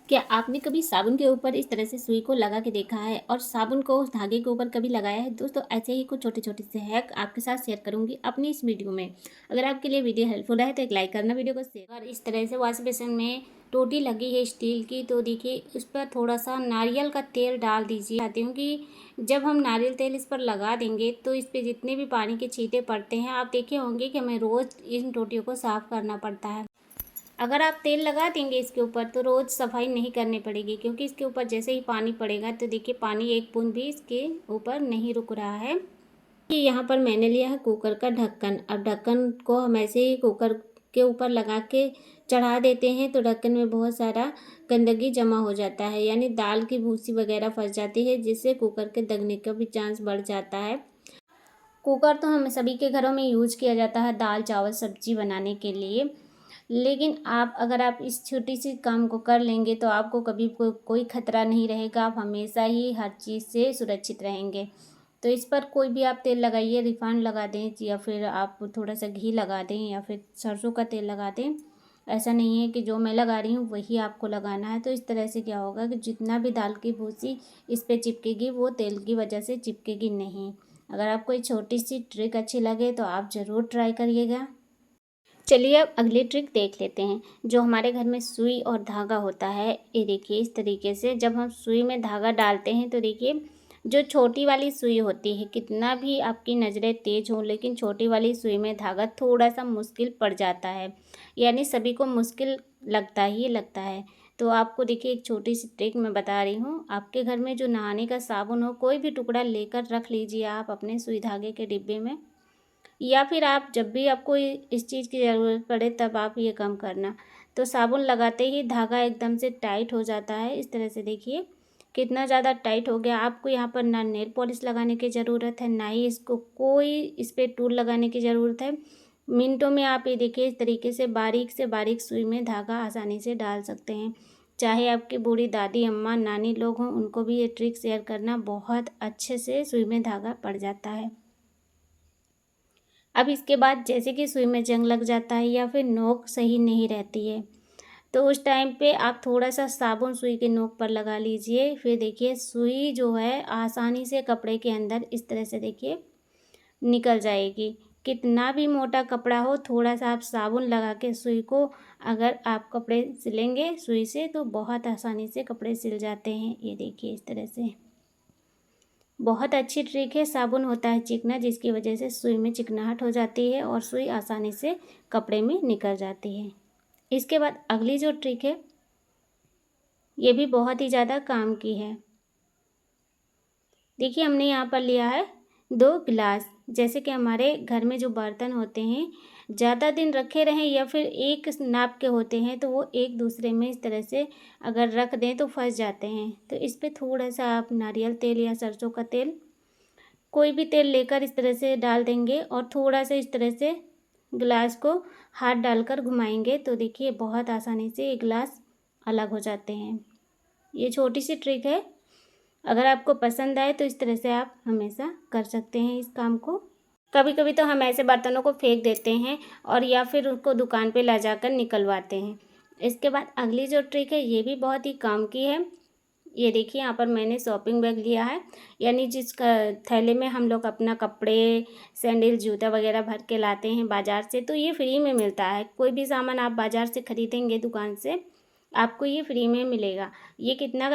क्या आपने कभी साबुन के ऊपर इस तरह से सुई को लगा के देखा है और साबुन को उस धागे के ऊपर कभी लगाया है? दोस्तों ऐसे ही कुछ छोटे छोटे से हैक आपके साथ शेयर करूंगी अपनी इस वीडियो में। अगर आपके लिए वीडियो हेल्पफुल है तो एक लाइक करना, वीडियो को शेयर। और इस तरह से वॉश बेसिन में टोटी लगी है स्टील की, तो देखिए उस पर थोड़ा सा नारियल का तेल डाल दीजिए। चाहती हूँ कि जब हम नारियल तेल इस पर लगा देंगे तो इस पर जितने भी पानी के छींटे पड़ते हैं, आप देखे होंगे कि हमें रोज़ इन टोटियों को साफ़ करना पड़ता है। अगर आप तेल लगा देंगे इसके ऊपर तो रोज़ सफाई नहीं करनी पड़ेगी, क्योंकि इसके ऊपर जैसे ही पानी पड़ेगा तो देखिए पानी एक बूंद भी इसके ऊपर नहीं रुक रहा है। कि यहाँ पर मैंने लिया है कुकर का ढक्कन। अब ढक्कन को हम ऐसे ही कुकर के ऊपर लगा के चढ़ा देते हैं तो ढक्कन में बहुत सारा गंदगी जमा हो जाता है, यानी दाल की भूसी वगैरह फंस जाती है, जिससे कुकर के दगने का भी चांस बढ़ जाता है। कुकर तो हम सभी के घरों में यूज किया जाता है दाल चावल सब्जी बनाने के लिए, लेकिन अगर आप इस छोटी सी काम को कर लेंगे तो आपको कभी कोई खतरा नहीं रहेगा। आप हमेशा ही हर चीज़ से सुरक्षित रहेंगे। तो इस पर कोई भी आप तेल लगाइए, रिफाइंड लगा दें या फिर आप थोड़ा सा घी लगा दें या फिर सरसों का तेल लगा दें। ऐसा नहीं है कि जो मैं लगा रही हूँ वही आपको लगाना है। तो इस तरह से क्या होगा कि जितना भी दाल की भूसी इस पर चिपकेगी वो तेल की वजह से चिपकेगी नहीं। अगर आपको ये छोटी सी ट्रिक अच्छी लगे तो आप ज़रूर ट्राई करिएगा। चलिए अब अगली ट्रिक देख लेते हैं। जो हमारे घर में सुई और धागा होता है, ये देखिए इस तरीके से जब हम सुई में धागा डालते हैं तो देखिए जो छोटी वाली सुई होती है, कितना भी आपकी नज़रें तेज हों लेकिन छोटी वाली सुई में धागा थोड़ा सा मुश्किल पड़ जाता है, यानी सभी को मुश्किल लगता ही लगता है। तो आपको देखिए एक छोटी सी ट्रिक मैं बता रही हूँ। आपके घर में जो नहाने का साबुन हो, कोई भी टुकड़ा लेकर रख लीजिए आप अपने सुई धागे के डिब्बे में, या फिर आप जब भी आपको इस चीज़ की ज़रूरत पड़े तब आप ये काम करना। तो साबुन लगाते ही धागा एकदम से टाइट हो जाता है। इस तरह से देखिए कितना ज़्यादा टाइट हो गया। आपको यहाँ पर ना नेल पॉलिश लगाने की ज़रूरत है, ना ही इसको कोई इस पर टूल लगाने की ज़रूरत है। मिनटों में आप ये देखिए इस तरीके से बारीक सुई में धागा आसानी से डाल सकते हैं। चाहे आपकी बूढ़ी दादी अम्मा नानी लोग हों, उनको भी ये ट्रिक शेयर करना, बहुत अच्छे से सुई में धागा पड़ जाता है। अब इसके बाद जैसे कि सुई में जंग लग जाता है या फिर नोक सही नहीं रहती है, तो उस टाइम पे आप थोड़ा सा साबुन सुई के नोक पर लगा लीजिए। फिर देखिए सुई जो है आसानी से कपड़े के अंदर इस तरह से देखिए निकल जाएगी। कितना भी मोटा कपड़ा हो, थोड़ा सा आप साबुन लगा के सुई को अगर आप कपड़े सिलेंगे सुई से तो बहुत आसानी से कपड़े सिल जाते हैं। ये देखिए इस तरह से बहुत अच्छी ट्रिक है। साबुन होता है चिकना, जिसकी वजह से सुई में चिकनाहट हो जाती है और सुई आसानी से कपड़े में निकल जाती है। इसके बाद अगली जो ट्रिक है ये भी बहुत ही ज़्यादा काम की है। देखिए हमने यहाँ पर लिया है 2 गिलास। जैसे कि हमारे घर में जो बर्तन होते हैं ज़्यादा दिन रखे रहें या फिर एक नाप के होते हैं तो वो एक दूसरे में इस तरह से अगर रख दें तो फंस जाते हैं। तो इस पर थोड़ा सा आप नारियल तेल या सरसों का तेल, कोई भी तेल लेकर इस तरह से डाल देंगे और थोड़ा सा इस तरह से गिलास को हाथ डालकर घुमाएंगे तो देखिए बहुत आसानी से ये गिलास अलग हो जाते हैं। ये छोटी सी ट्रिक है, अगर आपको पसंद आए तो इस तरह से आप हमेशा कर सकते हैं इस काम को। कभी कभी तो हम ऐसे बर्तनों को फेंक देते हैं और या फिर उनको दुकान पे ला जाकर निकलवाते हैं। इसके बाद अगली जो ट्रिक है ये भी बहुत ही काम की है। ये देखिए यहाँ पर मैंने शॉपिंग बैग लिया है, यानी जिसका थैले में हम लोग अपना कपड़े सैंडल जूता वगैरह भर के लाते हैं बाज़ार से, तो ये फ्री में मिलता है। कोई भी सामान आप बाज़ार से ख़रीदेंगे दुकान से आपको ये फ्री में मिलेगा। ये कितना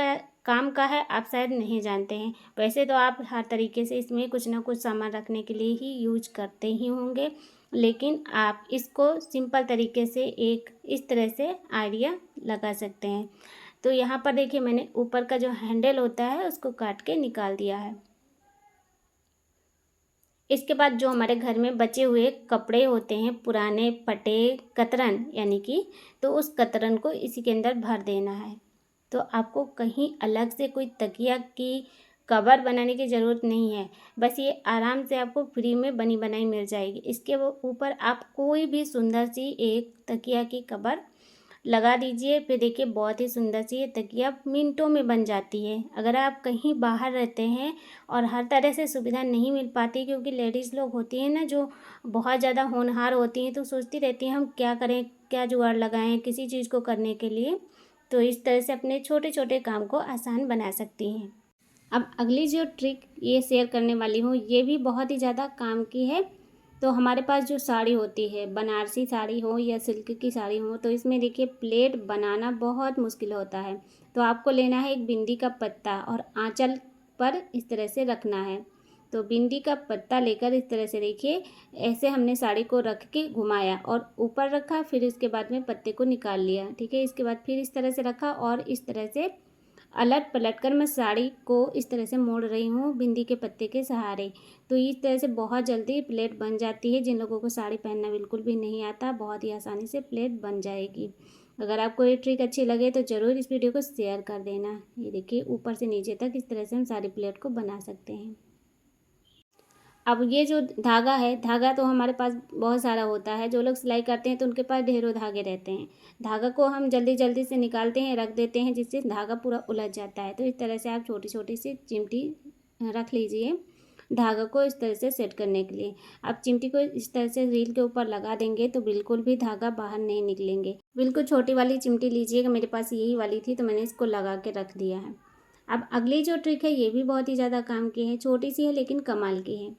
काम का है आप शायद नहीं जानते हैं। वैसे तो आप हर तरीके से इसमें कुछ ना कुछ सामान रखने के लिए ही यूज करते ही होंगे, लेकिन आप इसको सिंपल तरीके से एक इस तरह से आइडिया लगा सकते हैं। तो यहाँ पर देखिए मैंने ऊपर का जो हैंडल होता है उसको काट के निकाल दिया है। इसके बाद जो हमारे घर में बचे हुए कपड़े होते हैं पुराने फटे कतरन, यानी कि तो उस कतरन को इसी के अंदर भर देना है। तो आपको कहीं अलग से कोई तकिया की कवर बनाने की ज़रूरत नहीं है, बस ये आराम से आपको फ्री में बनी बनाई मिल जाएगी। इसके ऊपर आप कोई भी सुंदर सी एक तकिया की कवर लगा दीजिए। फिर देखिए बहुत ही सुंदर सी ये तकिया मिनटों में बन जाती है। अगर आप कहीं बाहर रहते हैं और हर तरह से सुविधा नहीं मिल पाती, क्योंकि लेडीज़ लोग होती हैं ना जो बहुत ज़्यादा होनहार होती हैं, तो सोचती रहती हैं हम क्या करें, क्या जुगाड़ लगाएं किसी चीज़ को करने के लिए। तो इस तरह से अपने छोटे छोटे काम को आसान बना सकती हैं। अब अगली जो ट्रिक ये शेयर करने वाली हूँ, ये भी बहुत ही ज़्यादा काम की है। तो हमारे पास जो साड़ी होती है, बनारसी साड़ी हो या सिल्क की साड़ी हो, तो इसमें देखिए प्लेट बनाना बहुत मुश्किल होता है। तो आपको लेना है एक बिंदी का पत्ता और आंचल पर इस तरह से रखना है। तो बिंदी का पत्ता लेकर इस तरह से देखिए ऐसे हमने साड़ी को रख के घुमाया और ऊपर रखा, फिर इसके बाद में पत्ते को निकाल लिया। ठीक है, इसके बाद फिर इस तरह से रखा और इस तरह से अलट पलट कर मैं साड़ी को इस तरह से मोड़ रही हूँ बिंदी के पत्ते के सहारे। तो इस तरह से बहुत जल्दी प्लेट बन जाती है। जिन लोगों को साड़ी पहनना बिल्कुल भी नहीं आता, बहुत ही आसानी से प्लेट बन जाएगी। अगर आपको ये ट्रिक अच्छी लगे तो ज़रूर इस वीडियो को शेयर कर देना। ये देखिए ऊपर से नीचे तक इस तरह से हम सारी प्लेट को बना सकते हैं। अब ये जो धागा है, धागा तो हमारे पास बहुत सारा होता है। जो लोग सिलाई करते हैं तो उनके पास ढेरों धागे रहते हैं। धागा को हम जल्दी जल्दी से निकालते हैं, रख देते हैं, जिससे धागा पूरा उलझ जाता है। तो इस तरह से आप छोटी छोटी सी चिमटी रख लीजिए धागा को इस तरह से सेट करने के लिए। आप चिमटी को इस तरह से रील के ऊपर लगा देंगे तो बिल्कुल भी धागा बाहर नहीं निकलेंगे। बिल्कुल छोटी वाली चिमटी लीजिएगा, मेरे पास यही वाली थी तो मैंने इसको लगा के रख दिया है। अब अगली जो ट्रिक है ये भी बहुत ही ज़्यादा काम की है, छोटी सी है लेकिन कमाल की है।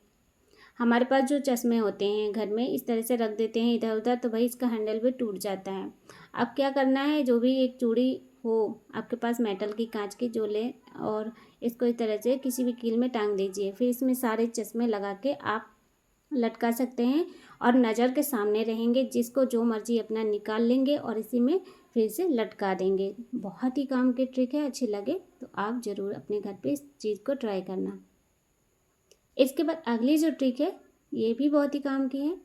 हमारे पास जो चश्मे होते हैं घर में, इस तरह से रख देते हैं इधर उधर, तो भाई इसका हैंडल भी टूट जाता है। अब क्या करना है, जो भी एक चूड़ी हो आपके पास मेटल की, कांच की, जो ले और इसको इस तरह से किसी भी कील में टांग दीजिए। फिर इसमें सारे चश्मे लगा के आप लटका सकते हैं और नज़र के सामने रहेंगे। जिसको जो मर्जी अपना निकाल लेंगे और इसी में फिर से लटका देंगे। बहुत ही काम की ट्रिक है, अच्छी लगे तो आप ज़रूर अपने घर पे इस चीज़ को ट्राई करना। इसके बाद अगली जो ट्रिक है ये भी बहुत ही काम की है।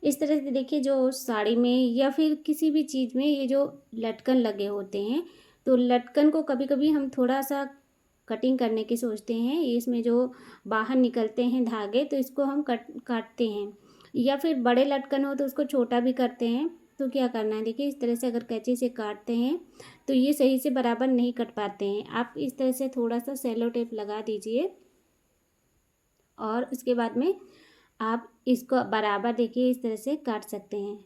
इस तरह से देखिए जो साड़ी में या फिर किसी भी चीज़ में ये जो लटकन लगे होते हैं, तो लटकन को कभी कभी हम थोड़ा सा कटिंग करने की सोचते हैं। इसमें जो बाहर निकलते हैं धागे, तो इसको हम काटते हैं, या फिर बड़े लटकन हो तो उसको छोटा भी करते हैं। तो क्या करना है, देखिए इस तरह से अगर कैंची से काटते हैं तो ये सही से बराबर नहीं कट पाते हैं। आप इस तरह से थोड़ा सा सेलो टेप लगा दीजिए और उसके बाद में आप इसको बराबर देखिए इस तरह से काट सकते हैं।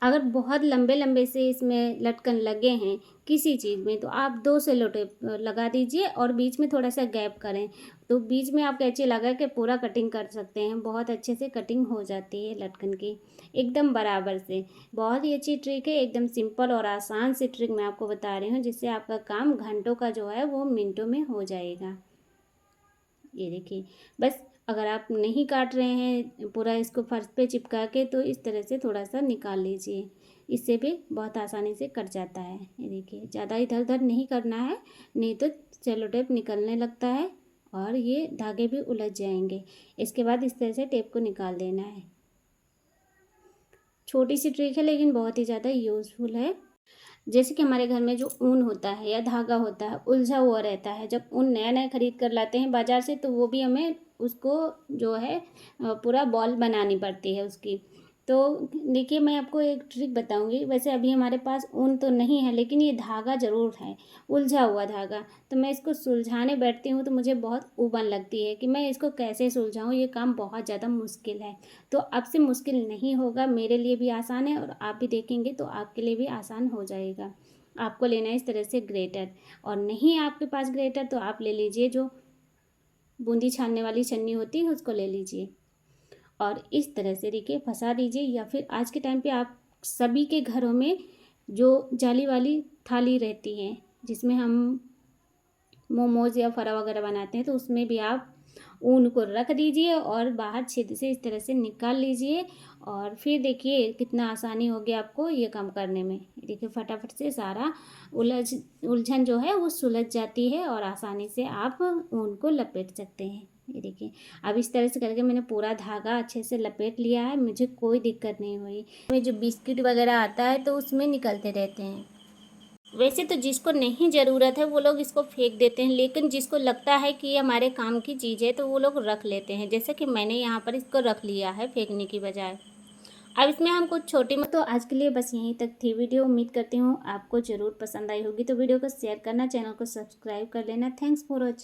अगर बहुत लंबे लंबे से इसमें लटकन लगे हैं किसी चीज़ में, तो आप 2 सेलो टेप लगा दीजिए और बीच में थोड़ा सा गैप करें। तो बीच में आप कैंची लगा के पूरा कटिंग कर सकते हैं। बहुत अच्छे से कटिंग हो जाती है लटकन की, एकदम बराबर से। बहुत ही अच्छी ट्रिक है, एकदम सिंपल और आसान सी ट्रिक मैं आपको बता रही हूँ, जिससे आपका काम घंटों का जो है वो मिनटों में हो जाएगा। ये देखिए, बस अगर आप नहीं काट रहे हैं पूरा इसको फर्श पे चिपका के, तो इस तरह से थोड़ा सा निकाल लीजिए। इससे भी बहुत आसानी से कट जाता है। ये देखिए, ज़्यादा इधर उधर नहीं करना है, नहीं तो सेलो टेप निकलने लगता है और ये धागे भी उलझ जाएंगे। इसके बाद इस तरह से टेप को निकाल देना है। छोटी सी ट्रिक है लेकिन बहुत ही ज़्यादा यूज़फुल है। जैसे कि हमारे घर में जो ऊन होता है या धागा होता है उलझा हुआ रहता है, जब ऊन नया नया खरीद कर लाते हैं बाज़ार से, तो वो भी हमें उसको जो है पूरा बॉल बनानी पड़ती है उसकी। तो देखिए मैं आपको एक ट्रिक बताऊंगी। वैसे अभी हमारे पास ऊन तो नहीं है, लेकिन ये धागा ज़रूर है, उलझा हुआ धागा। तो मैं इसको सुलझाने बैठती हूँ तो मुझे बहुत ऊबन लगती है कि मैं इसको कैसे सुलझाऊँ। ये काम बहुत ज़्यादा मुश्किल है। तो अब से मुश्किल नहीं होगा, मेरे लिए भी आसान है और आप भी देखेंगे तो आपके लिए भी आसान हो जाएगा। आपको लेना है इस तरह से ग्रेटर, और नहीं आपके पास ग्रेटर तो आप ले लीजिए जो बूंदी छानने वाली छन्नी होती है, उसको ले लीजिए और इस तरह से देखिए फंसा दीजिए। या फिर आज के टाइम पे आप सभी के घरों में जो जाली वाली थाली रहती है, जिसमें हम मोमोज या फरा वगैरह बनाते हैं, तो उसमें भी आप ऊन को रख दीजिए और बाहर छेद से इस तरह से निकाल लीजिए। और फिर देखिए कितना आसानी हो गया आपको ये काम करने में। देखिए फटाफट से सारा उलझन जो है वो सुलझ जाती है और आसानी से आप ऊन को लपेट सकते हैं। ये देखिए, अब इस तरह से करके मैंने पूरा धागा अच्छे से लपेट लिया है, मुझे कोई दिक्कत नहीं हुई। में जो बिस्किट वगैरह आता है तो उसमें निकलते रहते हैं। वैसे तो जिसको नहीं ज़रूरत है वो लोग इसको फेंक देते हैं, लेकिन जिसको लगता है कि ये हमारे काम की चीज़ है तो वो लोग रख लेते हैं। जैसे कि मैंने यहाँ पर इसको रख लिया है फेंकने की बजाय। अब इसमें हम कुछ छोटी तो आज के लिए बस यहीं तक थी वीडियो। उम्मीद करती हूँ आपको ज़रूर पसंद आई होगी। तो वीडियो को शेयर करना, चैनल को सब्सक्राइब कर लेना। Thanks for watching.